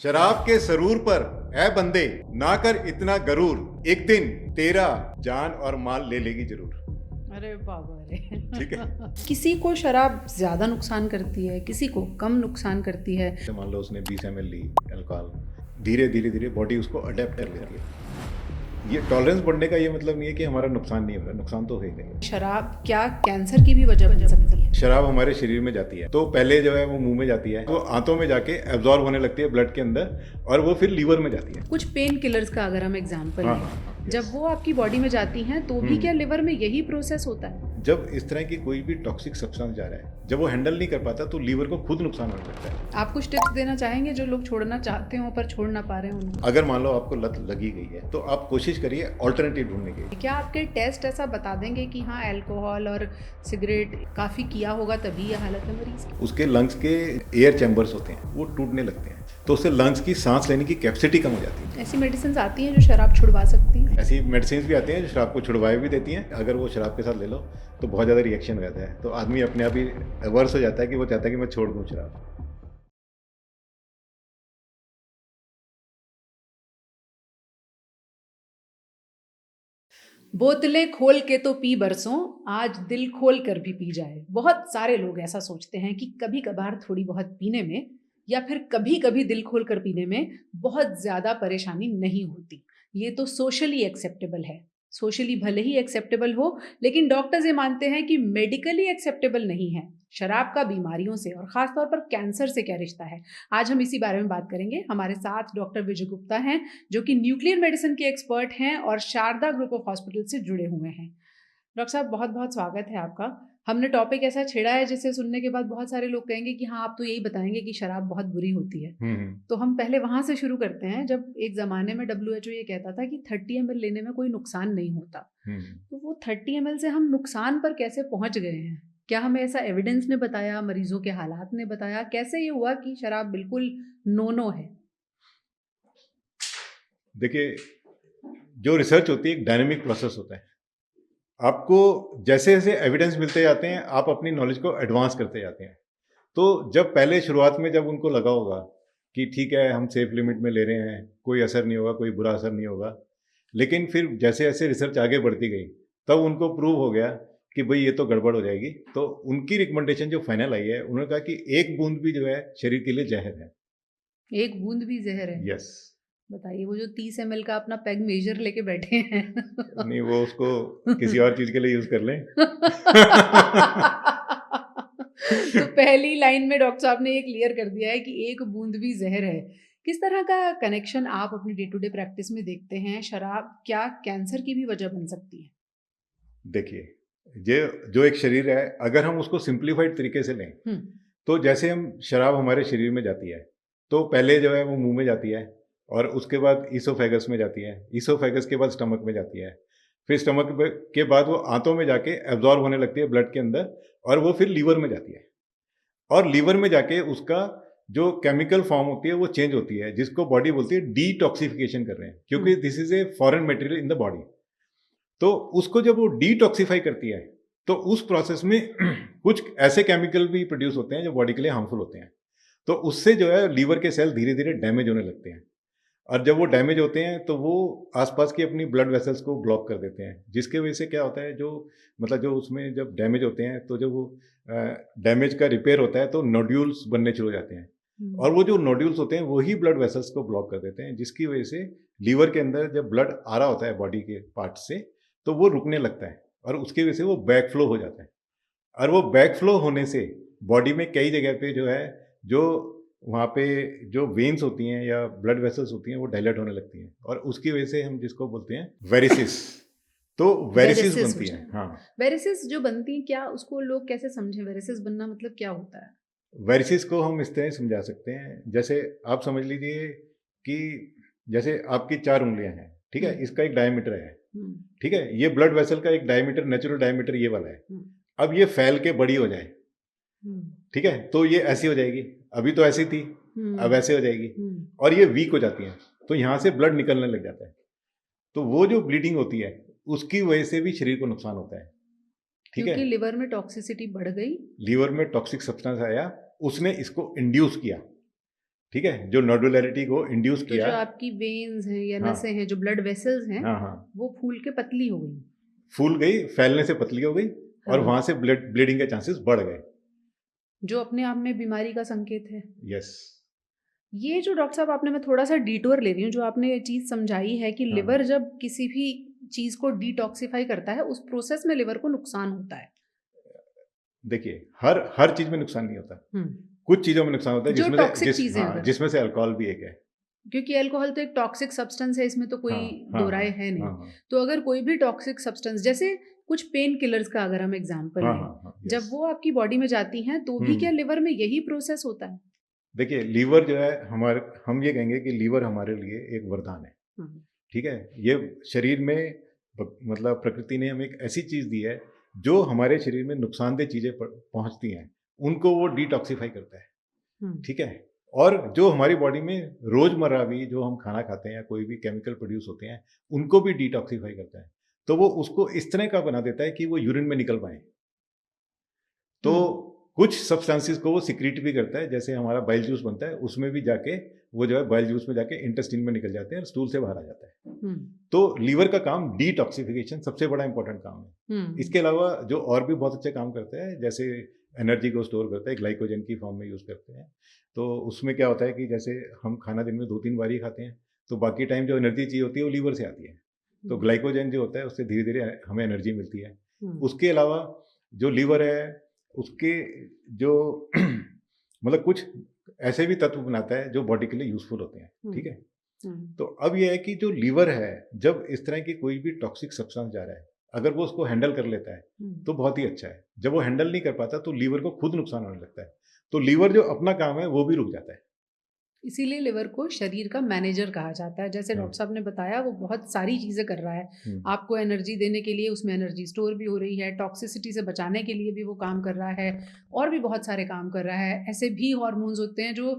शराब के सरूर पर ऐ बंदे ना कर इतना गरूर, एक दिन तेरा जान और माल ले लेगी जरूर। अरे बाबा रे। ठीक है। किसी को शराब ज़्यादा नुकसान करती है, किसी को कम नुकसान करती है। जैसे मान लो उसने 20 ml ली अल्कोहल, धीरे धीरे धीरे बॉडी उसको अडेप्ट कर लेती है। ये टॉलरेंस बढ़ने का ये मतलब नहीं है कि हमारा नुकसान नहीं हो रहा, नुकसान तो है ही नहीं। शराब क्या कैंसर की भी वजह बन सकती है? शराब हमारे शरीर में जाती है तो पहले जो है वो मुंह में जाती है, तो आंतों में जाके एब्जॉर्ब होने लगती है ब्लड के अंदर, और वो फिर लीवर में जाती है। कुछ पेन किलर्स का अगर हम एग्जांपल हाँ, लें, हाँ, yes। जब वो आपकी बॉडी में जाती हैं तो भी क्या लिवर में यही प्रोसेस होता है? जब इस तरह की कोई भी टॉक्सिक सब्सटेंस जा रहा है, जब वो हैंडल नहीं कर पाता तो लीवर को खुद नुकसान होने लगता है। आप कुछ टिप्स देना चाहेंगे जो लोग छोड़ना चाहते हो पर छोड़ ना पा रहे हो? अगर मान लो आपको लत लगी गई है तो आप कोशिश करिए ऑल्टरनेटिव ढूंढने की। क्या आपके टेस्ट ऐसा बता देंगे कि हाँ अल्कोहल और सिगरेट काफ़ी किया होगा तभी ये हालत है मरीज की? उसके लंग्स के एयर चैम्बर्स होते हैं वो टूटने लगते हैं, तो उससे लंग्स की सांस लेने की कैपेसिटी कम हो जाती है। ऐसी मेडिसिन आती हैं जो शराब छुड़वा सकती हैं? ऐसी मेडिसिन भी आती हैं जो शराब को छुड़वाए भी देती हैं। अगर वो शराब के साथ ले लो तो बहुत ज़्यादा रिएक्शन हो जाता है, तो आदमी अपने आप ही अवर्स हो जाता है कि वो चाहता है कि मैं छोड़ दूँ शराब। बोतलें खोल के तो पी बरसों, आज दिल खोल कर भी पी जाए। बहुत सारे लोग ऐसा सोचते हैं कि कभी कभार थोड़ी बहुत पीने में या फिर कभी कभी दिल खोल कर पीने में बहुत ज़्यादा परेशानी नहीं होती। ये तो सोशली एक्सेप्टेबल है। सोशली भले ही एक्सेप्टेबल हो, लेकिन डॉक्टर्स ये मानते हैं कि मेडिकली एक्सेप्टेबल नहीं है। शराब का बीमारियों से और ख़ासतौर पर कैंसर से क्या रिश्ता है, आज हम इसी बारे में बात करेंगे। हमारे साथ डॉक्टर विजय गुप्ता हैं जो कि न्यूक्लियर मेडिसिन के एक्सपर्ट हैं और शारदा ग्रुप ऑफ हॉस्पिटल से जुड़े हुए हैं। डॉक्टर साहब, बहुत बहुत स्वागत है आपका। हमने टॉपिक ऐसा छेड़ा है जिसे सुनने के बाद बहुत सारे लोग कहेंगे कि हाँ आप तो यही बताएंगे कि शराब बहुत बुरी होती है। तो हम पहले वहाँ से शुरू करते हैं। जब एक ज़माने में WHO ये कहता था कि 30 ml लेने में कोई नुकसान नहीं होता, तो वो 30 ml से हम नुकसान पर कैसे पहुँच गए हैं? क्या हमें ऐसा एविडेंस ने बताया, मरीजों के हालात ने बताया, कैसे ये हुआ कि शराब बिल्कुल नो है? देखिए, जो रिसर्च होती है एक डायनेमिक प्रोसेस होता है। आपको जैसे जैसे एविडेंस मिलते जाते हैं आप अपनी नॉलेज को एडवांस करते जाते हैं। तो जब पहले शुरुआत में जब उनको लगा होगा कि ठीक है हम सेफ लिमिट में ले रहे हैं, कोई असर नहीं होगा, कोई बुरा असर नहीं होगा, लेकिन फिर जैसे जैसे रिसर्च आगे बढ़ती गई तब उनको प्रूव हो गया कि भाई ये तो गड़बड़ हो जाएगी। तो उनकी रिकमेंडेशन जो फाइनल आई है, उन्होंने कहा कि एक बूंद भी जो है शरीर के लिए जहर है। एक बूंद भी जहर है? यस। बताइए, वो जो 30 ml का अपना पेग मेजर लेके बैठे हैं। नहीं, वो उसको किसी और चीज के लिए यूज कर लें। तो पहली लाइन में डॉक्टर साहब ने ये क्लियर कर दिया है कि एक बूंद भी जहर है। किस तरह का कनेक्शन आप अपनी डे टू डे प्रैक्टिस में देखते हैं? शराब क्या कैंसर की भी वजह बन सकती है? देखिए, ये जो एक शरीर है, अगर हम उसको सिंप्लीफाइड तरीके से लें तो जैसे हम शराब हमारे शरीर में जाती है तो पहले जो है वो मुंह में जाती है, और उसके बाद ईसोफेगस में जाती है, ईसोफेगस के बाद स्टमक में जाती है, फिर स्टमक के बाद वो आंतों में जाके एब्जॉर्ब होने लगती है ब्लड के अंदर, और वो फिर लीवर में जाती है, और लीवर में जाके उसका जो केमिकल फॉर्म होती है वो चेंज होती है, जिसको बॉडी बोलती है डिटॉक्सिफिकेशन कर रहे हैं, क्योंकि this is a foreign material in the body. तो उसको जब वो डिटॉक्सिफाई करती है तो उस प्रोसेस में कुछ ऐसे केमिकल भी प्रोड्यूस होते हैं जो बॉडी के लिए हार्मफुल होते हैं। तो उससे जो है लीवर के सेल धीरे धीरे डैमेज होने लगते हैं, और जब वो डैमेज होते हैं तो वो आसपास की अपनी ब्लड वेसल्स को ब्लॉक कर देते हैं, जिसके वजह से क्या होता है, जो मतलब जो उसमें जब डैमेज होते हैं तो जब वो डैमेज का रिपेयर होता है तो नोड्यूल्स बनने शुरू हो जाते हैं, और वो जो नोड्यूल्स होते हैं वही ब्लड वेसल्स को ब्लॉक कर देते हैं, जिसकी वजह से लीवर के अंदर जब ब्लड आ रहा होता है बॉडी के पार्ट से तो वो रुकने लगता है, और उसकी वजह से वो बैक फ्लो हो जाता है, और वो बैक फ्लो होने से बॉडी में कई जगह पे जो है, जो वहाँ पे जो वेन्स होती हैं या ब्लड वेसल्स होती हैं वो डायलेट होने लगती हैं, और उसकी वजह से हम जिसको बोलते हैं वेरिसिस, तो वेरिसिस बनती है। हाँ, वेरिसिस जो बनती है, क्या उसको लोग कैसे समझें? वेरिसिस बनना मतलब क्या होता है? वेरिसिस को हम इस तरह समझा सकते हैं, जैसे आप समझ लीजिए कि जैसे आपकी 4 उंगलियां हैं, ठीक है, इसका एक डायमीटर है, ठीक है, ये ब्लड वेसल का एक डायमीटर, नेचुरल डायमीटर ये वाला है। अब ये फैल के बड़ी हो जाए, ठीक है, तो ये ऐसी हो जाएगी, अभी तो ऐसी थी, अब ऐसे हो जाएगी, और ये वीक हो जाती है, तो यहाँ से ब्लड निकलने लग जाता है, तो वो जो ब्लीडिंग होती है उसकी वजह से भी शरीर को नुकसान होता है, ठीक है, क्योंकि लिवर में टॉक्सिसिटी बढ़ गई, लीवर में टॉक्सिक सब्सटेंस आया, उसने इसको इंड्यूस किया, ठीक है, जो नोडुलैरिटी को इंड्यूस तो किया। जो आपकी वेन्स हैं या हाँ नसें हैं, जो ब्लड वेसल्स हैं, हाँ हाँ, वो फूल के पतली हो गई। फूल गई, फैलने से पतली हो गई, और हाँ, वहां से ब्लीडिंग के चांसेस बढ़ गए। जो अपने आप में बीमारी का संकेत है। यस। ये जो डॉक्टर साहब आपने, मैं थोड़ा सा डिटोर ले रही हूँ, जो आपने ये चीज़ समझाई है कि हाँ लिवर जब किसी भी चीज़ को डिटॉक्सिफाई करता है, उस प्रोसेस में लिवर को नुकसान होता है। देखिए, हर चीज में नुकसान नहीं होता, हम्म, कुछ चीजों में नुकसान होता है, जो टॉक्सिक चीज़ें हाँ, अगर, जिसमें से अल्कोहल भी एक है। क्योंकि अल्कोहल तो एक टॉक्सिक सब्सटेंस है, इसमें तो कोई हाँ हाँ दो हाँ राय है नहीं। हाँ हाँ तो अगर कोई भी टॉक्सिक सब्सटेंस, जैसे कुछ पेन किलर्स का अगर हम एग्जांपल हाँ लें, हाँ हाँ, जब यस। वो आपकी बॉडी में जाती हैं तो भी क्या लिवर में यही प्रोसेस होता है? देखिए, लीवर जो है हमारे, हम ये कहेंगे कि लीवर हमारे लिए एक वरदान है। हम्म, ठीक है, ये शरीर में मतलब प्रकृति ने हमें एक ऐसी चीज दी है जो हमारे शरीर में नुकसानदेह चीजें पहुंचती हैं, उनको वो डिटॉक्सिफाई करता है। हम्म, ठीक है, और जो हमारी बॉडी में रोजमर्रा भी जो हम खाना खाते हैं या कोई भी केमिकल प्रोड्यूस होते हैं, उनको भी डिटॉक्सिफाई करता है। तो वो उसको इस तरह का बना देता है कि वो यूरिन में निकल पाए। तो कुछ सब्सटेंसेस को वो सिक्रीट भी करता है, जैसे हमारा बाइल जूस बनता है, उसमें भी जाके वो जो है बाइल जूस में जाके इंटेस्टाइन में निकल जाते हैं और स्टूल से बाहर आ जाता है। तो लीवर का काम डिटॉक्सिफिकेशन सबसे बड़ा इंपॉर्टेंट काम है। इसके अलावा जो और भी बहुत अच्छे काम करते हैं, जैसे एनर्जी को स्टोर करता है, ग्लाइकोजन की फॉर्म में यूज़ करते हैं। तो उसमें क्या होता है कि जैसे हम खाना दिन में 2-3 बार ही खाते हैं, तो बाकी टाइम जो एनर्जी चाहिए होती है वो लीवर से आती है। तो ग्लाइकोजन जो होता है उससे धीरे धीरे हमें एनर्जी मिलती है। उसके अलावा जो लीवर है उसके जो मतलब कुछ ऐसे भी तत्व बनाता है जो बॉडी के लिए यूजफुल होते हैं। ठीक है, तो अब यह है कि जो लीवर है, जब इस तरह की कोई भी टॉक्सिक सब्सटेंस जा रहा है, अगर वो उसको हैंडल कर लेता है तो बहुत ही अच्छा है। जब वो हैंडल नहीं कर पाता तो लीवर को खुद नुकसान होने लगता है। तो लीवर जो अपना काम है वो भी रुक जाता है। इसीलिए लिवर को शरीर का मैनेजर कहा जाता है। जैसे डॉक्टर साहब ने बताया, वो बहुत सारी चीज़ें कर रहा है। आपको एनर्जी देने के लिए उसमें एनर्जी स्टोर भी हो रही है, टॉक्सिसिटी से बचाने के लिए भी वो काम कर रहा है, और भी बहुत सारे काम कर रहा है। ऐसे भी हार्मोन्स होते हैं जो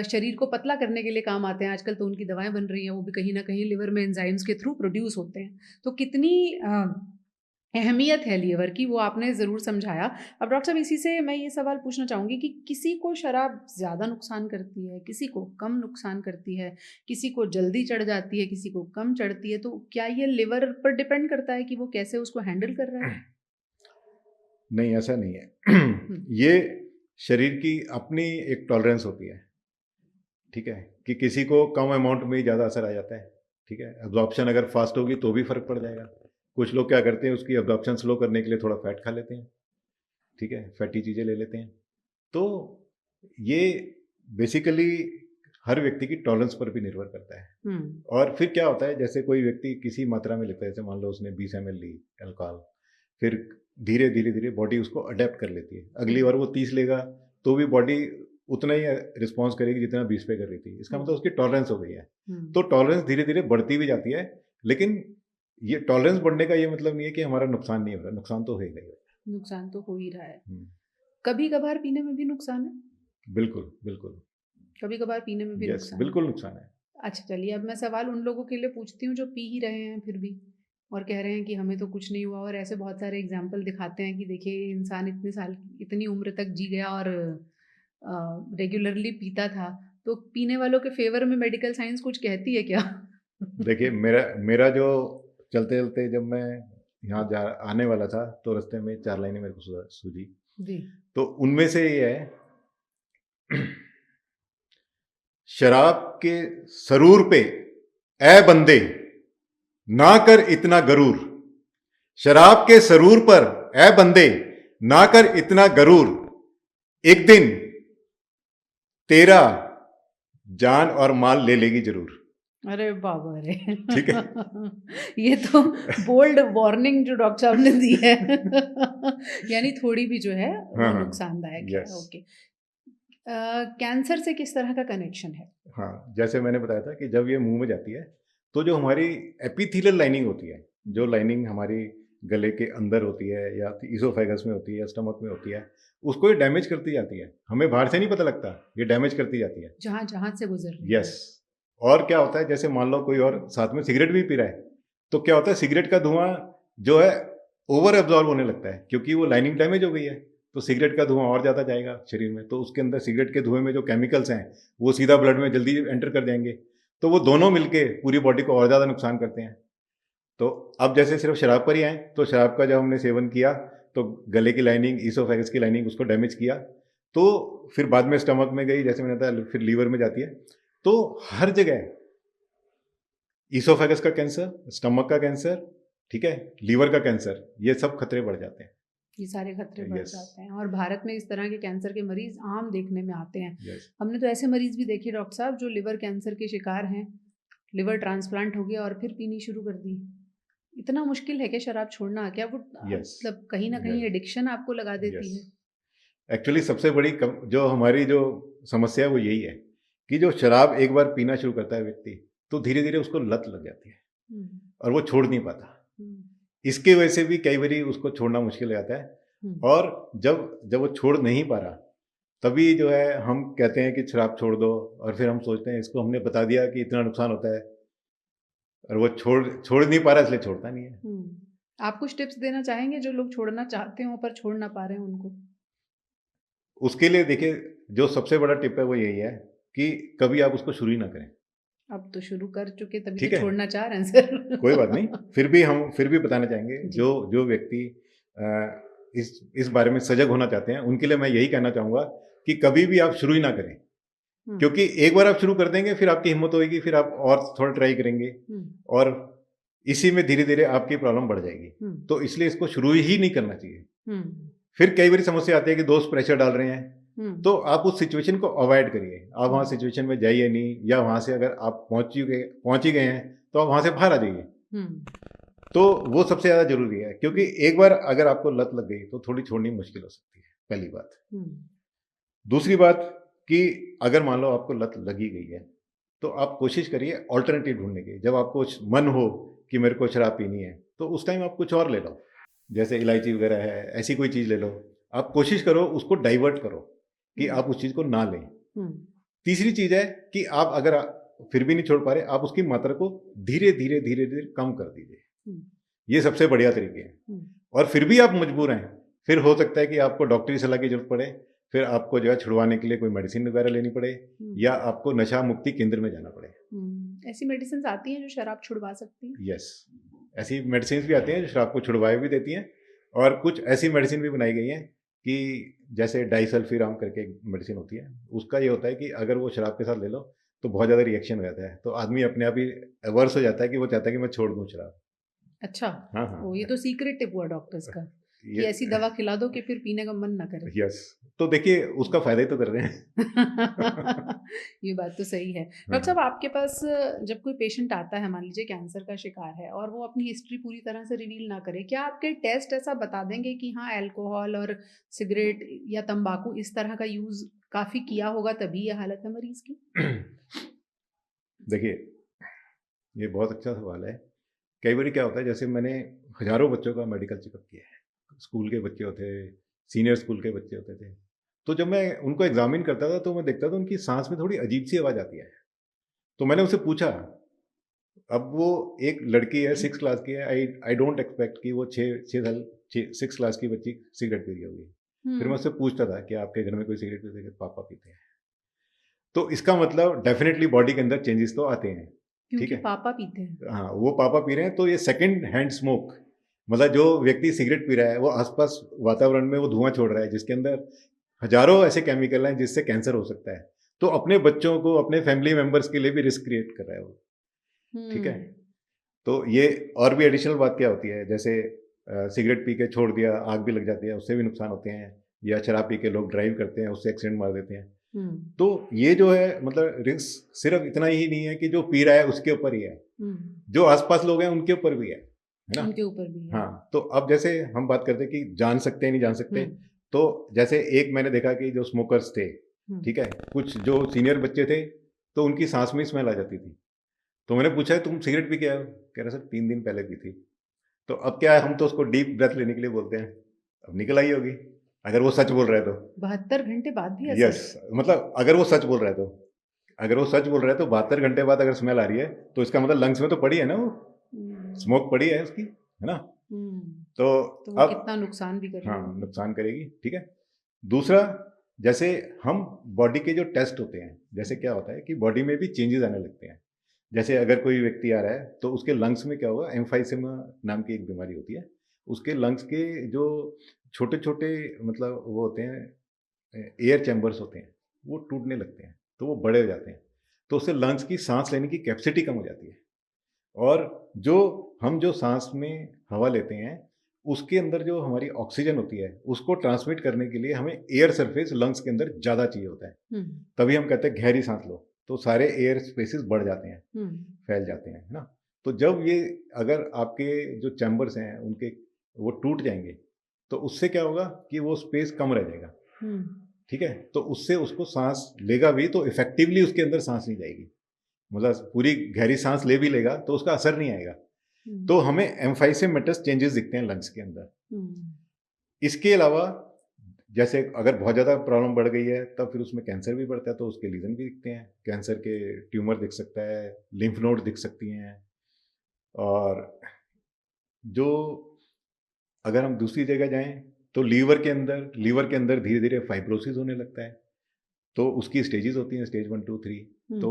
शरीर को पतला करने के लिए काम आते हैं। आजकल तो उनकी दवाएं बन रही हैं, वो भी कहीं ना कहीं लिवर में एंजाइम्स के थ्रू प्रोड्यूस होते हैं। तो कितनी अहमियत है लीवर की, वो आपने ज़रूर समझाया। अब डॉक्टर साहब, इसी से मैं ये सवाल पूछना चाहूँगी कि किसी को शराब ज़्यादा नुकसान करती है, किसी को कम नुकसान करती है, किसी को जल्दी चढ़ जाती है, किसी को कम चढ़ती है, तो क्या ये लिवर पर डिपेंड करता है कि वो कैसे उसको हैंडल कर रहा है? नहीं, ऐसा नहीं है। ये शरीर की अपनी एक टॉलरेंस होती है। ठीक है, कि किसी को कम अमाउंट में ही ज़्यादा असर आ जाता है। ठीक है, एब्जॉर्प्शन अगर फास्ट होगी तो भी फर्क पड़ जाएगा। कुछ लोग क्या करते हैं, उसकी एब्जॉर्प्शन स्लो करने के लिए थोड़ा फैट खा लेते हैं। ठीक है, फैटी चीज़ें ले लेते हैं। तो ये बेसिकली हर व्यक्ति की टॉलरेंस पर भी निर्भर करता है। और फिर क्या होता है, जैसे कोई व्यक्ति किसी मात्रा में लेता है, जैसे मान लो उसने 20 ml ली अल्कोहल, फिर धीरे धीरे धीरे बॉडी उसको अडेप्ट कर लेती है। अगली बार वो 30 लेगा तो भी बॉडी उतना ही रिस्पॉन्स करेगी जितना 20 पे कर रही थी। इसका मतलब उसकी टॉलरेंस हो गई है। तो टॉलरेंस धीरे धीरे बढ़ती भी जाती है, लेकिन ये टॉलरेंस बढ़ने का ये मतलब नहीं है कि हमारा नुकसान नहीं हो रहा। नुकसान तो हो ही रहा है। नुकसान तो हो ही रहा है। कभी कभार पीने में भी नुकसान है? बिल्कुल बिल्कुल, कभी कभार पीने में भी नुकसान बिल्कुल नुकसान है। अच्छा, चलिए, अब मैं सवाल उन लोगों के लिए पूछती हूँ जो पी ही रहे हैं फिर भी, और कह रहे हैं कि हमें तो कुछ नहीं हुआ, और ऐसे बहुत सारे एग्जाम्पल दिखाते हैं कि देखिए इंसान इतने साल, इतनी उम्र तक जी गया और रेगुलरली पीता था। तो पीने वालों के फेवर में मेडिकल साइंस कुछ कहती है क्या? देखिए, मेरा जो चलते चलते जब मैं यहाँ आने वाला था तो रास्ते में 4 लाइनें मेरे को सूझी जी। तो उनमें से ये है, शराब के सरूर पे ए बंदे ना कर इतना गरूर, शराब के सरूर पर ए बंदे ना कर इतना गरूर, एक दिन तेरा जान और माल ले लेगी जरूर। अरे बाबा रे, ठीक है। ये तो बोल्ड वार्निंग जो डॉक्टर साहब ने दी है। यानी थोड़ी भी जो है वो नुकसानदायक है। ओके, कैंसर से किस तरह का कनेक्शन है? हाँ, जैसे मैंने बताया था कि जब ये मुंह में जाती है तो जो हमारी एपिथेलियल लाइनिंग होती है, जो लाइनिंग हमारी गले के अंदर होती है या ईसोफेगस में होती है या स्टमक में होती है, उसको ये डैमेज करती जाती है। हमें बाहर से नहीं पता लगता, ये डैमेज करती जाती है जहाँ जहाँ से गुजर रही है। यस। और क्या होता है, जैसे मान लो कोई और साथ में सिगरेट भी पी रहा है, तो क्या होता है, सिगरेट का धुआं जो है ओवर एब्जॉर्ब होने लगता है क्योंकि वो लाइनिंग डैमेज हो गई है। तो सिगरेट का धुआं और ज़्यादा जाएगा शरीर में, तो उसके अंदर सिगरेट के धुएं में जो केमिकल्स हैं वो सीधा ब्लड में जल्दी एंटर कर जाएंगे, तो वो दोनों मिलके पूरी बॉडी को और ज़्यादा नुकसान करते हैं। तो अब जैसे सिर्फ शराब पर ही आए, तो शराब का जब हमने सेवन किया तो गले की लाइनिंग, ईसोफेगस की लाइनिंग उसको डैमेज किया, तो फिर बाद में स्टमक में गई, जैसे मैंने बताया, फिर लीवर में जाती है। तो हर जगह ईसोफेगस का कैंसर, स्टमक का कैंसर, ठीक है, लीवर का कैंसर, ये सब खतरे बढ़ जाते हैं। ये सारे खतरे बढ़ जाते हैं और भारत में इस तरह के कैंसर के मरीज आम देखने में आते हैं। हमने तो ऐसे मरीज भी देखे डॉक्टर साहब जो लिवर कैंसर के शिकार हैं, लिवर ट्रांसप्लांट हो गया और फिर पीनी शुरू कर दी। इतना मुश्किल है क्या शराब छोड़ना? क्या वो मतलब कहीं ना कहीं एडिक्शन आपको लगा देती है? एक्चुअली सबसे बड़ी जो हमारी जो समस्या है वो यही है कि जो शराब एक बार पीना शुरू करता है व्यक्ति, तो धीरे धीरे उसको लत लग जाती है और वो छोड़ नहीं पाता। इसके वजह से भी कई बार उसको छोड़ना मुश्किल हो जाता है, और जब वो छोड़ नहीं पा रहा, तभी जो है हम कहते हैं कि शराब छोड़ दो, और फिर हम सोचते हैं इसको हमने बता दिया कि इतना नुकसान होता है, और वो छोड़ नहीं पा रहा, इसलिए छोड़ता नहीं है। आप कुछ टिप्स देना चाहेंगे जो लोग छोड़ना चाहते हो पर छोड़ ना पा रहे हैं उनको? उसके लिए देखिए, जो सबसे बड़ा टिप है वो यही है कि कभी आप उसको शुरू ही ना करें। अब तो शुरू कर चुके, तभी तो छोड़ना चाह रहे हैं सर। कोई बात नहीं, फिर भी बताना चाहेंगे, जो व्यक्ति इस बारे में सजग होना चाहते हैं उनके लिए मैं यही कहना चाहूँगा कि कभी भी आप शुरू ही ना करें, क्योंकि एक बार आप शुरू कर देंगे फिर आपकी हिम्मत होगी, फिर आप और थोड़ा ट्राई करेंगे, और इसी में धीरे धीरे आपकी प्रॉब्लम बढ़ जाएगी। तो इसलिए इसको शुरू ही नहीं करना चाहिए। फिर कई बार समस्या आती है कि दोस्त प्रेशर डाल रहे हैं, तो आप उस सिचुएशन को अवॉइड करिए, आप वहाँ सिचुएशन में जाइए नहीं, या वहाँ से अगर आप पहुँच ही गए हैं तो आप वहाँ से बाहर आ जाइए। तो वो सबसे ज़्यादा जरूरी है, क्योंकि एक बार अगर आपको लत लग गई तो थोड़ी छोड़नी मुश्किल हो सकती है, पहली बात। दूसरी बात कि अगर मान लो आपको लत लगी गई है, तो आप कोशिश करिए ऑल्टरनेटिव ढूंढने की। जब आपको मन हो कि मेरे को शराब पीनी है, तो उस टाइम आप कुछ और ले लो, जैसे इलायची वगैरह है, ऐसी कोई चीज़ ले लो। आप कोशिश करो उसको डाइवर्ट करो कि आप उस चीज़ को ना लें। तीसरी चीज़ है कि आप अगर फिर भी नहीं छोड़ पा रहे, आप उसकी मात्रा को धीरे धीरे धीरे धीरे कम कर दीजिए। ये सबसे बढ़िया तरीके हैं। और फिर भी आप मजबूर हैं, फिर हो सकता है कि आपको डॉक्टरी सलाह की जरूरत पड़े, फिर आपको जो है छुड़वाने के लिए कोई मेडिसिन वगैरह लेनी पड़े, या आपको नशा मुक्ति केंद्र में जाना पड़े। ऐसी मेडिसिन आती हैं जो शराब छुड़वा सकती हैं? यस, ऐसी मेडिसिन भी आती हैं जो शराब को छुड़वाए भी देती हैं, और कुछ ऐसी मेडिसिन भी बनाई गई हैं कि जैसे डाइसल्फिराम करके मेडिसिन होती है, उसका ये होता है कि अगर वो शराब के साथ ले लो तो बहुत ज़्यादा रिएक्शन हो जाता है, तो आदमी अपने आप ही अवर्स हो जाता है कि वो चाहता है कि मैं छोड़ दूँ शराब। अच्छा, हाँ, ये तो सीक्रेट टिप हुआ डॉक्टर्स का कि ऐसी दवा खिला दो कि फिर पीने का मन ना करे। यस, तो देखिए उसका फायदा ही तो कर रहे हैं। ये बात तो सही है। डॉक्टर साहब, आपके पास जब कोई पेशेंट आता है, मान लीजिए कैंसर का शिकार है, और वो अपनी हिस्ट्री पूरी तरह से रिवील ना करे, क्या आपके टेस्ट ऐसा बता देंगे कि हाँ अल्कोहल और सिगरेट या तंबाकू इस तरह का यूज काफी किया होगा तभी ये हालत है मरीज की? देखिए, ये बहुत अच्छा सवाल है। कई बार क्या होता है, जैसे मैंने हजारों बच्चों का मेडिकल चेकअप किया है, स्कूल के बच्चे होते, सीनियर स्कूल के बच्चे होते थे, तो जब मैं उनको एग्जामिन करता था तो मैं देखता था उनकी सांस में थोड़ी अजीब सी आवाज़ आती है। तो मैंने उनसे पूछा, अब वो एक लड़की है, 6 क्लास की है, आई डोंट एक्सपेक्ट कि वो 6 क्लास की बच्ची सिगरेट पी रही होगी। फिर मैं उससे पूछता था कि आपके घर में कोई सिगरेट पीते हैं? पापा पीते हैं। तो इसका मतलब डेफिनेटली बॉडी के अंदर चेंजेस तो आते हैं, ठीक है, पापा पीते हैं। हाँ, वो पापा पी रहे हैं, तो ये सेकंड हैंड स्मोक, मतलब जो व्यक्ति सिगरेट पी रहा है वो आसपास वातावरण में वो धुआं छोड़ रहा है जिसके अंदर हजारों ऐसे केमिकल हैं जिससे कैंसर हो सकता है। तो अपने बच्चों को, अपने फैमिली मेंबर्स के लिए भी रिस्क क्रिएट कर रहा है वो। ठीक है, तो ये और भी एडिशनल बात क्या होती है, जैसे सिगरेट पी के छोड़ दिया, आग भी लग जाती है, उससे भी नुकसान होते हैं, या शराब पी के लोग ड्राइव करते हैं, उससे एक्सीडेंट मार देते हैं। तो ये जो है, मतलब रिस्क सिर्फ इतना ही नहीं है कि जो पी रहा है उसके ऊपर ही है, जो आसपास लोग हैं उनके ऊपर भी है ना, उनके ऊपर भी है। हाँ, तो अब जैसे हम बात करते हैं कि जान सकते हैं नहीं जान सकते, तो जैसे एक मैंने देखा कि जो स्मोकर्स थे, ठीक है, कुछ जो सीनियर बच्चे थे, तो उनकी सांस में स्मेल आ जाती थी। तो मैंने पूछा तुम सिगरेट पी के आए हो? कह रहे सर 3 दिन पहले पी थी। तो अब क्या है, हम तो उसको डीप ब्रेथ लेने के लिए बोलते हैं, अब निकल आई होगी अगर वो सच बोल रहा है तो। 72 घंटे बाद भी? यस, मतलब अगर वो सच बोल रहा है तो, अगर वो सच बोल रहा है तो 72 घंटे बाद अगर स्मेल आ रही है तो इसका मतलब लंग्स में तो पड़ी है ना, वो स्मोक पड़ी है उसकी, है ना। तो अब कितना नुकसान भी करेगी। हाँ, नुकसान करेगी, ठीक है। दूसरा, जैसे हम बॉडी के जो टेस्ट होते हैं, जैसे क्या होता है कि बॉडी में भी चेंजेस आने लगते हैं। जैसे अगर कोई व्यक्ति आ रहा है तो उसके लंग्स में क्या होगा, एम्फाइसेमा नाम की एक बीमारी होती है। उसके लंग्स के जो छोटे छोटे मतलब वो होते हैं, एयर चैम्बर्स होते हैं, वो टूटने लगते हैं, तो वो बड़े हो जाते हैं। तो उससे लंग्स की सांस लेने की कैपेसिटी कम हो जाती है। और जो हम जो सांस में हवा लेते हैं, उसके अंदर जो हमारी ऑक्सीजन होती है, उसको ट्रांसमिट करने के लिए हमें एयर सरफेस लंग्स के अंदर ज़्यादा चाहिए होता है। तभी हम कहते हैं गहरी सांस लो, तो सारे एयर स्पेसेस बढ़ जाते हैं, फैल जाते हैं, है ना। तो जब ये, अगर आपके जो चैम्बर्स हैं उनके वो टूट जाएंगे, तो उससे क्या होगा कि वो स्पेस कम रह जाएगा। ठीक है, तो उससे उसको सांस लेगा भी तो इफेक्टिवली उसके अंदर सांस नहीं जाएगी। मतलब पूरी गहरी सांस ले भी लेगा तो उसका असर नहीं आएगा। तो हमें एम्फाइसेमेटस चेंजेस दिखते हैं लंग्स के अंदर। इसके अलावा जैसे अगर बहुत ज़्यादा प्रॉब्लम बढ़ गई है तब फिर उसमें कैंसर भी बढ़ता है, तो उसके लीजन भी दिखते हैं। कैंसर के ट्यूमर दिख सकता है, लिम्फ नोड दिख सकती हैं। और जो अगर हम दूसरी जगह जाएं तो लीवर के अंदर धीरे धीरे फाइब्रोसिस होने लगता है। तो उसकी स्टेजेस होती हैं, स्टेज 1 2 3। तो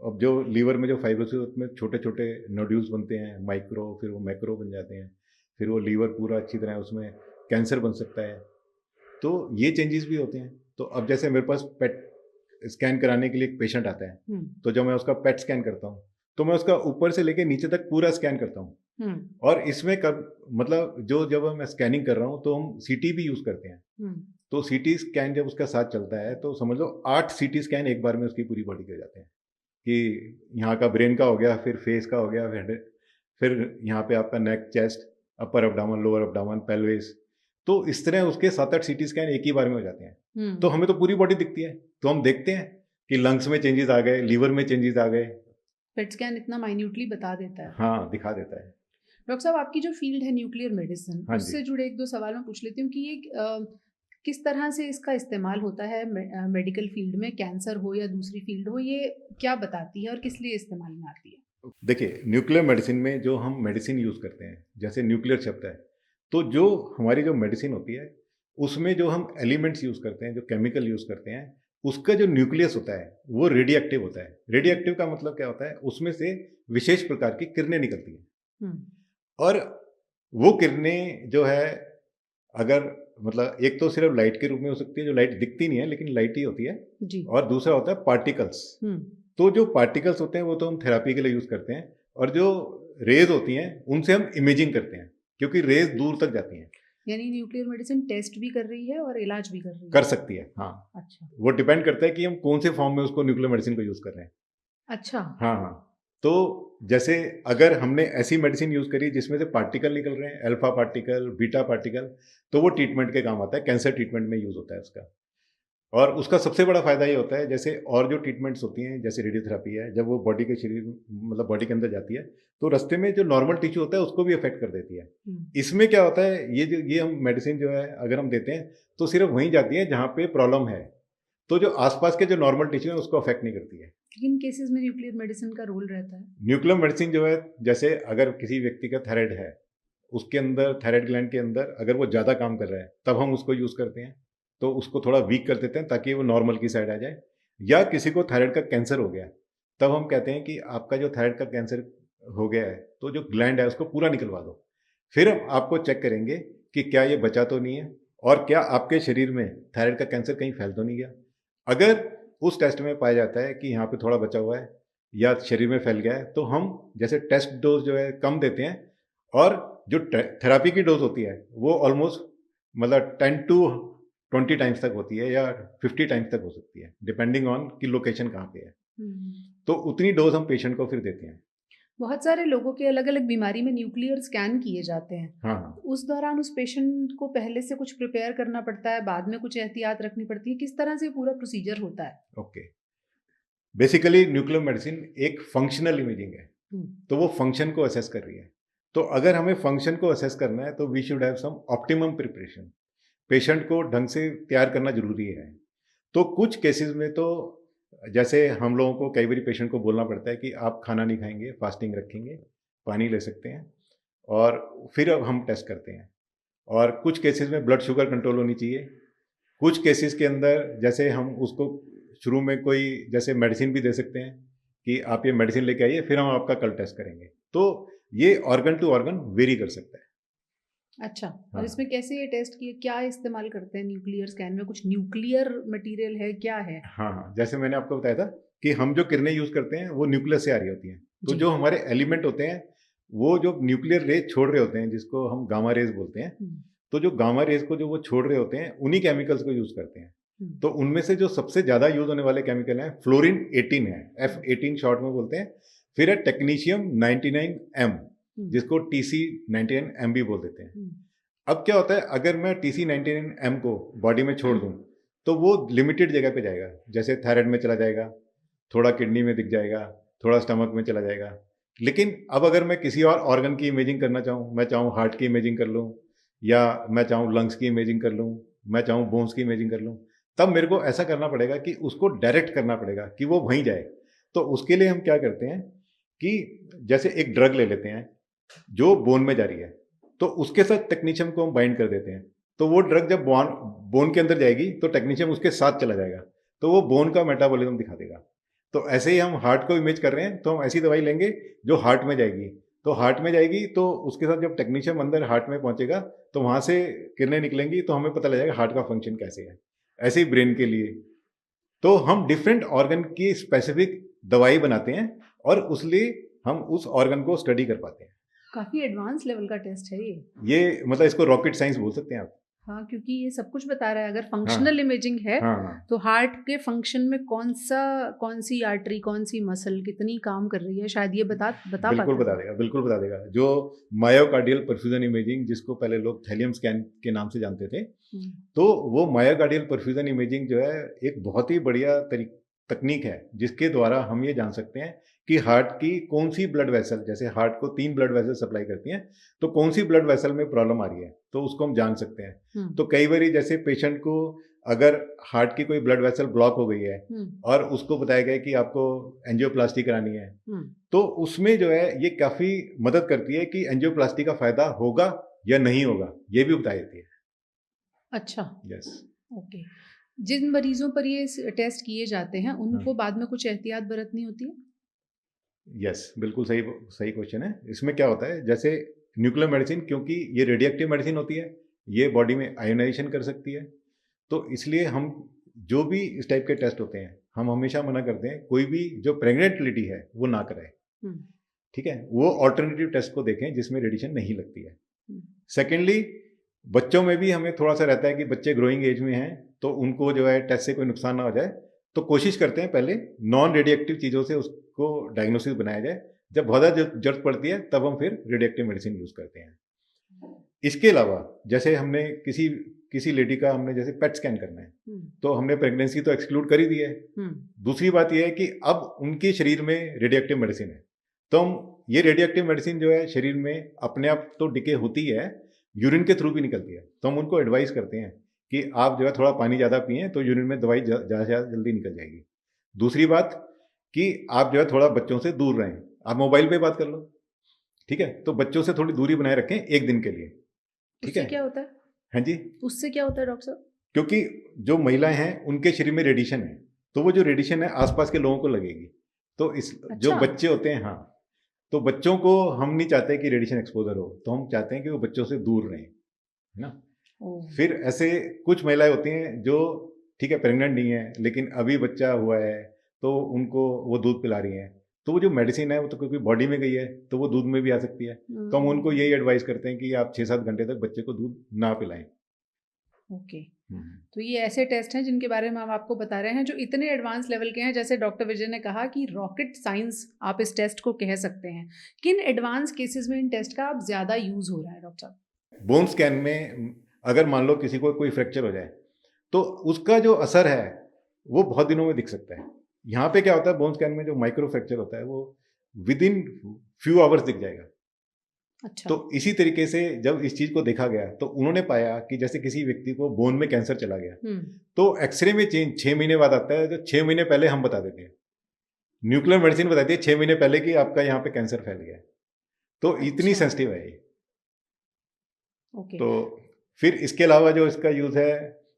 अब जो लीवर में जो फाइब्रोसिस, उसमें छोटे छोटे नोड्यूल्स बनते हैं, माइक्रो, फिर वो मैक्रो बन जाते हैं, फिर वो लीवर पूरा अच्छी तरह, उसमें कैंसर बन सकता है। तो ये चेंजेस भी होते हैं। तो अब जैसे मेरे पास पेट स्कैन कराने के लिए एक पेशेंट आता है, तो जब मैं उसका पेट स्कैन करता हूँ तो मैं उसका ऊपर से लेके नीचे तक पूरा स्कैन करता हूँ। और इसमें कब मतलब जो जब मैं स्कैनिंग कर रहा हूँ तो हम सीटी भी यूज़ करते हैं। तो सीटी स्कैन जब उसका साथ चलता है तो समझ लो 8 सीटी स्कैन एक बार में उसकी पूरी बॉडी के हो जाते हैं, कि यहाँ का ब्रेन का हो गया, फिर फेस का हो गया, फिर यहाँ पे आपका नेक, चेस्ट, अपर अब्डामन, लोअर अब्डामन, पेल्विस। तो इस तरह उसके 7-8 सीटी स्कैन एक ही बार में हो जाते हैं। तो हमें तो पूरी बॉडी दिखती है, तो हम देखते हैं कि लंग्स में चेंजेस आ गए, लीवर में चेंजेस आ गए। पेट स्कैन इतना माइन्यूटली बता देता है। हाँ, दिखा देता है। डॉक्टर साहब, आपकी जो फील्ड है न्यूक्लियर मेडिसिन, हाँ उससे जुड़े एक दो सवाल मैं पूछ लेती हूँ कि ये किस तरह से इसका इस्तेमाल होता है मेडिकल फील्ड में, कैंसर हो या दूसरी फील्ड हो, ये क्या बताती है और किस लिए इस्तेमाल में आती है? देखिए, न्यूक्लियर मेडिसिन में जो हम मेडिसिन यूज़ करते हैं, जैसे न्यूक्लियर शब्द है, तो जो हमारी जो मेडिसिन होती है, उसमें जो हम एलिमेंट्स यूज़ करते हैं, जो केमिकल यूज़ करते हैं, उसका जो न्यूक्लियस होता है वो रेडिएक्टिव होता है। रेडिएक्टिव का मतलब क्या होता है, उसमें से विशेष प्रकार की किरणें निकलती हैं। और वो किरणें जो है, अगर मतलब एक तो सिर्फ लाइट के रूप में हो सकती है, जो लाइट दिखती नहीं है लेकिन लाइट ही होती है जी। और दूसरा होता है पार्टिकल्स। तो जो पार्टिकल्स होते हैं वो तो हम थेरापी के लिए यूज़ करते हैं, और जो रेज होती हैं उनसे हम इमेजिंग करते हैं, क्योंकि रेज दूर तक जाती हैं। यानी न्यूक्लियर मेडिसिन टेस्ट भी कर रही है और इलाज भी कर रही है? कर सकती है, हाँ। अच्छा। वो डिपेंड करता है कि हम कौन से फॉर्म में उसको न्यूक्लियर मेडिसिन को यूज़ कर रहे हैं। अच्छा। हाँ हाँ। तो जैसे अगर हमने ऐसी मेडिसिन यूज़ करी जिसमें से पार्टिकल निकल रहे हैं, अल्फा पार्टिकल, बीटा पार्टिकल, तो वो ट्रीटमेंट के काम आता है, कैंसर ट्रीटमेंट में यूज़ होता है उसका। और उसका सबसे बड़ा फ़ायदा ये होता है, जैसे और जो ट्रीटमेंट्स होती हैं, जैसे रेडियोथेरेपी है, जब वो बॉडी के शरीर मतलब बॉडी के अंदर जाती है तो रास्ते में जो नॉर्मल टिश्यू होता है उसको भी अफेक्ट कर देती है। इसमें क्या होता है, ये हम मेडिसिन जो है अगर हम देते हैं तो सिर्फ वहीं जाती है जहाँ पे प्रॉब्लम है, तो जो आसपास के जो नॉर्मल टिश्यू है उसको अफेक्ट नहीं करती है। किन केसेस में न्यूक्लियर मेडिसिन का रोल रहता है? न्यूक्लियर मेडिसिन जो है, जैसे अगर किसी व्यक्ति का थायराइड है, उसके अंदर थायराइड ग्लैंड के अंदर अगर वो ज़्यादा काम कर रहा है तब हम उसको यूज़ करते हैं, तो उसको थोड़ा वीक कर देते हैं ताकि वो नॉर्मल की साइड आ जाए। या किसी को थायराइड का कैंसर हो गया, तब हम कहते हैं कि आपका जो थायराइड का कैंसर हो गया है तो जो ग्लैंड है उसको पूरा निकलवा दो। फिर हम आपको चेक करेंगे कि क्या ये बचा तो नहीं है, और क्या आपके शरीर में थायराइड का कैंसर कहीं फैल तो नहीं गया। अगर उस टेस्ट में पाया जाता है कि यहाँ पे थोड़ा बचा हुआ है या शरीर में फैल गया है, तो हम जैसे टेस्ट डोज जो है कम देते हैं, और जो थेरापी की डोज होती है वो ऑलमोस्ट मतलब 10 टू 20 टाइम्स तक होती है, या 50 टाइम्स तक हो सकती है, डिपेंडिंग ऑन कि लोकेशन कहाँ पे है। तो उतनी डोज हम पेशेंट को फिर देते हैं। बहुत सारे लोगों के अलग अलग बीमारी में न्यूक्लियर स्कैन किए जाते हैं। हाँ, तो उस दौरान उस पेशेंट को पहले से कुछ प्रिपेयर करना पड़ता है, बाद में कुछ एहतियात रखनी पड़ती है, किस तरह से पूरा प्रोसीजर होता है? ओके। बेसिकली न्यूक्लियर मेडिसिन एक फंक्शनल इमेजिंग है, तो वो फंक्शन को असेस कर रही है। तो अगर हमें फंक्शन को असेस करना है तो we should have some optimum preparation. Patient को ढंग से तैयार करना जरूरी है। तो कुछ केसेस में तो जैसे हम लोगों को कई बार पेशेंट को बोलना पड़ता है कि आप खाना नहीं खाएंगे, फास्टिंग रखेंगे, पानी ले सकते हैं, और फिर अब हम टेस्ट करते हैं। और कुछ केसेस में ब्लड शुगर कंट्रोल होनी चाहिए, कुछ केसेस के अंदर जैसे हम उसको शुरू में कोई जैसे मेडिसिन भी दे सकते हैं कि आप ये मेडिसिन लेके आइए, फिर हम आपका कल टेस्ट करेंगे। तो ये ऑर्गन टू ऑर्गन वेरी कर सकता है। अच्छा, और हाँ। इसमें कैसे ये टेस्ट किए, क्या इस्तेमाल करते हैं न्यूक्लियर स्कैन में? कुछ न्यूक्लियर मटेरियल है, क्या है? हाँ हाँ, जैसे मैंने आपको बताया था कि हम जो किरणें यूज करते हैं वो न्यूक्लियस से आ रही होती हैं। तो जी। जो हमारे एलिमेंट होते हैं वो जो न्यूक्लियर रेज छोड़ रहे होते हैं, जिसको हम गामा रेज बोलते हैं, तो जो गामा रेज को जो वो छोड़ रहे होते हैं उन्हीं केमिकल्स को यूज करते हैं। तो उनमें से जो सबसे ज्यादा यूज होने वाले केमिकल हैं, फ्लोरीन 18 है, F18 शॉर्ट में बोलते हैं। फिर है टेक्नीशियम 99M, जिसको TC99M भी बोल देते हैं। अब क्या होता है, अगर मैं TC99M को बॉडी में छोड़ दूं तो वो लिमिटेड जगह पे जाएगा, जैसे थायराइड में चला जाएगा, थोड़ा किडनी में दिख जाएगा, थोड़ा स्टमक में चला जाएगा। लेकिन अब अगर मैं किसी और ऑर्गन की इमेजिंग करना चाहूँ, मैं चाहूँ हार्ट की इमेजिंग कर लूँ, या मैं चाहूँ लंग्स की इमेजिंग कर लूँ, मैं चाहूँ बोन्स की इमेजिंग कर लूँ, तब मेरे को ऐसा करना पड़ेगा कि उसको डायरेक्ट करना पड़ेगा कि वो वहीं जाए। तो उसके लिए हम क्या करते हैं कि जैसे एक ड्रग ले लेते हैं जो बोन में जा रही है, तो उसके साथ टेक्नीशियम को हम बाइंड कर देते हैं। तो वो ड्रग जब बोन के अंदर जाएगी तो टेक्नीशियम उसके साथ चला जाएगा, तो वो बोन का मेटाबॉलिज्म दिखा देगा। तो ऐसे ही हम हार्ट को इमेज कर रहे हैं, तो हम ऐसी दवाई लेंगे जो हार्ट में जाएगी। तो हार्ट में जाएगी तो उसके साथ जब टेक्नीशियम अंदर हार्ट में पहुंचेगा तो वहां से किरणें निकलेंगी, तो हमें पता लग जाएगा हार्ट का फंक्शन कैसे है। ऐसे ही ब्रेन के लिए तो हम डिफरेंट ऑर्गन की स्पेसिफिक दवाई बनाते हैं और उसलिए हम उस ऑर्गन को स्टडी कर पाते हैं। काफी एडवांस लेवल का टेस्ट है ये मतलब इसको रॉकेट साइंस बोल सकते हैं आप। हाँ, क्योंकि ये सब कुछ बता रहा है। अगर फंक्शनल इमेजिंग है हाँ, तो हार्ट के फंक्शन में कौन सी आर्टरी, कौन सी मसल कितनी काम कर रही है, शायद ये बता बिल्कुल बता देगा, बिल्कुल बता देगा। जो मायोकार्डियल परफ्यूजन इमेजिंग, जिसको पहले लोग थैलियम स्कैन के नाम से जानते थे, तो वो मायोकार्डियल परफ्यूजन इमेजिंग जो है एक बहुत ही बढ़िया तकनीक है, जिसके द्वारा हम ये जान सकते हैं कि हार्ट की कौन सी ब्लड वेसल, जैसे हार्ट को 3 ब्लड वेसल सप्लाई करती हैं, तो कौन सी ब्लड वेसल में प्रॉब्लम आ रही है, तो उसको हम जान सकते हैं। तो कई बार जैसे पेशेंट को अगर हार्ट की कोई ब्लड वेसल ब्लॉक हो गई है और उसको बताया गया कि आपको एंजियोप्लास्टी करानी है, तो उसमें जो है ये काफी मदद करती है कि एंजियोप्लास्टी का फायदा होगा या नहीं होगा, ये भी बताई जाती है। अच्छा, यस, ओके। जिन मरीजों पर ये टेस्ट किए जाते हैं उनको बाद में कुछ एहतियात बरतनी होती है? यस, बिल्कुल सही सही क्वेश्चन है। इसमें क्या होता है, जैसे न्यूक्लियर मेडिसिन, क्योंकि ये रेडिएक्टिव मेडिसिन होती है, ये बॉडी में आयोनाइजेशन कर सकती है, तो इसलिए हम जो भी इस टाइप के टेस्ट होते हैं हम हमेशा मना करते हैं, कोई भी जो प्रेग्नेंट लेडी है वो ना कराए। ठीक है, वो ऑल्टरनेटिव टेस्ट को देखें जिसमें रेडिएशन नहीं लगती है। सेकेंडली, बच्चों में भी हमें थोड़ा सा रहता है कि बच्चे ग्रोइंग एज में हैं तो उनको जो है टेस्ट से कोई नुकसान ना हो जाए, तो कोशिश करते हैं पहले नॉन रेडिएक्टिव चीज़ों से उसको डायग्नोसिस बनाया जाए। जब बहुत ज़्यादा जरूरत पड़ती है तब हम फिर रेडिएक्टिव मेडिसिन यूज़ करते हैं। इसके अलावा जैसे हमने किसी लेडी का हमने जैसे पेट स्कैन करना है, तो हमने प्रेगनेंसी तो एक्सक्लूड कर ही दी है। दूसरी बात यह है कि अब उनके शरीर में रेडिएक्टिव मेडिसिन है, तो हम ये रेडिएक्टिव मेडिसिन जो है शरीर में अपने आप तो डिके होती है, यूरिन के थ्रू भी निकलती है, तो हम उनको एडवाइस करते हैं कि आप जो है थोड़ा पानी ज़्यादा पिएं तो यूरिन में दवाई ज़्यादा से ज़्यादा जल्दी निकल जाएगी। दूसरी बात कि आप जो है थोड़ा बच्चों से दूर रहें, आप मोबाइल पे बात कर लो, ठीक है, तो बच्चों से थोड़ी दूरी बनाए रखें एक दिन के लिए। ठीक है, क्या होता है? हाँ जी, उससे क्या होता है डॉक्टर साहब? क्योंकि जो महिलाएं हैं उनके शरीर में रेडिएशन है, तो वो जो रेडिएशन है आसपास के लोगों को लगेगी, तो इस जो बच्चे होते हैं, हाँ, तो बच्चों को हम नहीं चाहते कि रेडिएशन एक्सपोजर हो, तो हम चाहते हैं कि वो बच्चों से दूर रहें, है ना। फिर ऐसे कुछ महिलाएं होती हैं जो ठीक है प्रेग्नेंट नहीं है लेकिन अभी बच्चा हुआ है, तो उनको वो दूध पिला रही हैं, तो वो जो मेडिसिन है वो तो क्योंकि बॉडी में गई है तो वो दूध में भी आ सकती है, तो हम उनको यही एडवाइस करते हैं कि आप 6-7 घंटे तक बच्चे को दूध ना पिलाएं। ओके, तो ये ऐसे टेस्ट हैं जिनके बारे में हम आपको बता रहे हैं जो इतने एडवांस लेवल के हैं, जैसे डॉक्टर विजय ने कहा कि रॉकेट साइंस आप इस टेस्ट को कह सकते हैं। किन एडवांस केसेस में इन टेस्ट का अब ज़्यादा यूज हो रहा है डॉक्टर साहब? बोन स्कैन में अगर मान लो किसी को कोई फ्रैक्चर हो जाए तो उसका जो असर है वो बहुत दिनों में दिख सकता है। यहाँ पे क्या होता है, बोन स्कैन में जो माइक्रो फ्रैक्चर होता है वो विद इन फ्यू आवर्स दिख जाएगा। अच्छा। तो इसी तरीके से जब इस चीज को देखा गया तो उन्होंने पाया कि जैसे किसी व्यक्ति को बोन में कैंसर चला गया तो एक्सरे में चेंज 6 महीने बाद आता है, तो 6 महीने पहले हम बता देते हैं, न्यूक्लियर मेडिसिन बताती है 6 महीने पहले कि आपका यहाँ पे कैंसर फैल गया है, तो इतनी सेंसिटिव है ये। ओके। तो फिर इसके अलावा जो इसका यूज है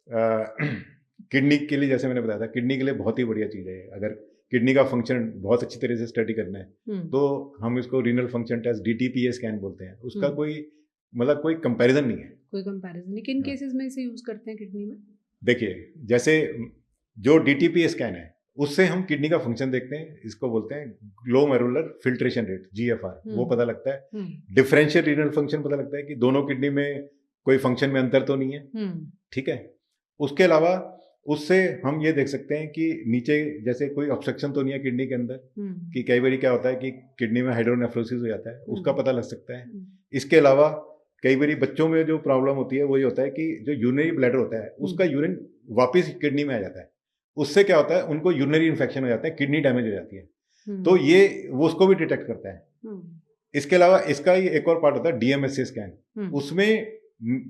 किडनी के लिए जैसे मैंने बताया था, किडनी के लिए बहुत ही बढ़िया चीज़ है। अगर किडनी का फंक्शन बहुत अच्छी तरह से स्टडी करना है तो हम इसको renal function test DTPA scan बोलते हैं। उसका कोई मतलब कोई कंपैरिजन नहीं है। कोई कंपैरिजन नहीं। किन केसेस में इसे यूज करते हैं किडनी में? देखिए, जैसे जो DTPA स्कैन है उससे हम किडनी का फंक्शन देखते हैं, इसको बोलते हैं ग्लोमेरुलर फिल्ट्रेशन रेट, GFR, वो पता लगता है। डिफरेंशियल रीनल फंक्शन पता लगता है कि दोनों किडनी में कोई फंक्शन में अंतर तो नहीं है, ठीक है। उसके अलावा उससे हम ये देख सकते हैं कि नीचे जैसे कोई ऑब्स्ट्रक्शन तो नहीं है किडनी के अंदर, कि कई बार क्या होता है कि किडनी में हाइड्रोनेफ्रोसिस हो जाता है, उसका पता लग सकता है। इसके अलावा कई बार बच्चों में जो प्रॉब्लम होती है वो ये होता है कि जो यूरिनरी ब्लैडर होता है उसका यूरिन वापस किडनी में आ जाता है। उससे क्या होता है, उनको यूरिनरी इन्फेक्शन हो जाता है, किडनी डैमेज हो जाती है। तो ये वो उसको भी डिटेक्ट करता है। इसके अलावा इसका ही एक और पार्ट होता है DMSA स्कैन। उसमें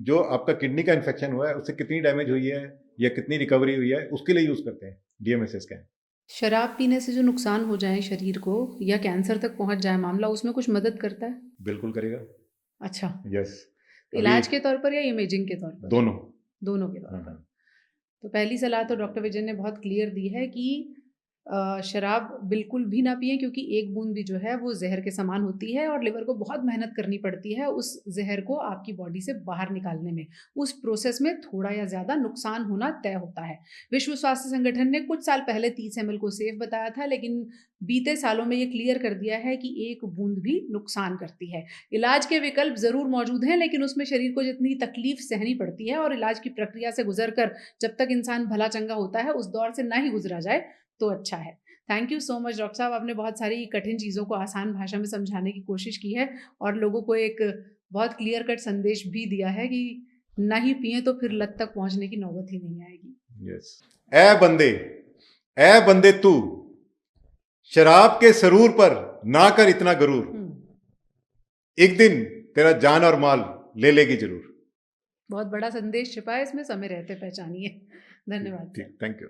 जो आपका किडनी का इन्फेक्शन हुआ है उससे कितनी डैमेज हुई है या कितनी रिकवरी हुई है उसके लिए यूज करते हैं DMSA स्कैन। शराब पीने से जो नुकसान हो जाए शरीर को या कैंसर तक पहुंच जाए मामला, उसमें कुछ मदद करता है? बिल्कुल करेगा। अच्छा, यस। इलाज के तौर पर या इमेजिंग के तौर पर? दोनों के तौर पर। तो पहली सलाह तो डॉक्टर विजय ने बहुत क्लियर दी है कि शराब बिल्कुल भी ना पिएं, क्योंकि एक बूंद भी जो है वो जहर के समान होती है और लिवर को बहुत मेहनत करनी पड़ती है उस जहर को आपकी बॉडी से बाहर निकालने में। उस प्रोसेस में थोड़ा या ज़्यादा नुकसान होना तय होता है। विश्व स्वास्थ्य संगठन ने कुछ साल पहले 30 ml को सेफ बताया था, लेकिन बीते सालों में ये क्लियर कर दिया है कि एक बूंद भी नुकसान करती है। इलाज के विकल्प ज़रूर मौजूद हैं, लेकिन उसमें शरीर को जितनी तकलीफ सहनी पड़ती है और इलाज की प्रक्रिया से गुजर कर जब तक इंसान भला चंगा होता है उस दौर से ना ही गुजरा जाए तो अच्छा है। Thank you so much doctor साहब, आपने बहुत सारी कठिन चीज़ों को आसान भाषा में समझाने की कोशिश की है और लोगों को एक बहुत क्लियर कट संदेश भी दिया है कि ना ही पिए तो फिर लत तक पहुंचने की नौबत ही नहीं आएगी। यस। ए बंदे तू शराब के सरूर पर ना कर इतना गरूर, एक दिन तेरा जान और माल ले लेगी जरूर। बहुत बड़ा संदेश छिपा है इसमें, समय रहते पहचानिए। धन्यवाद। ठीक, थैंक यू।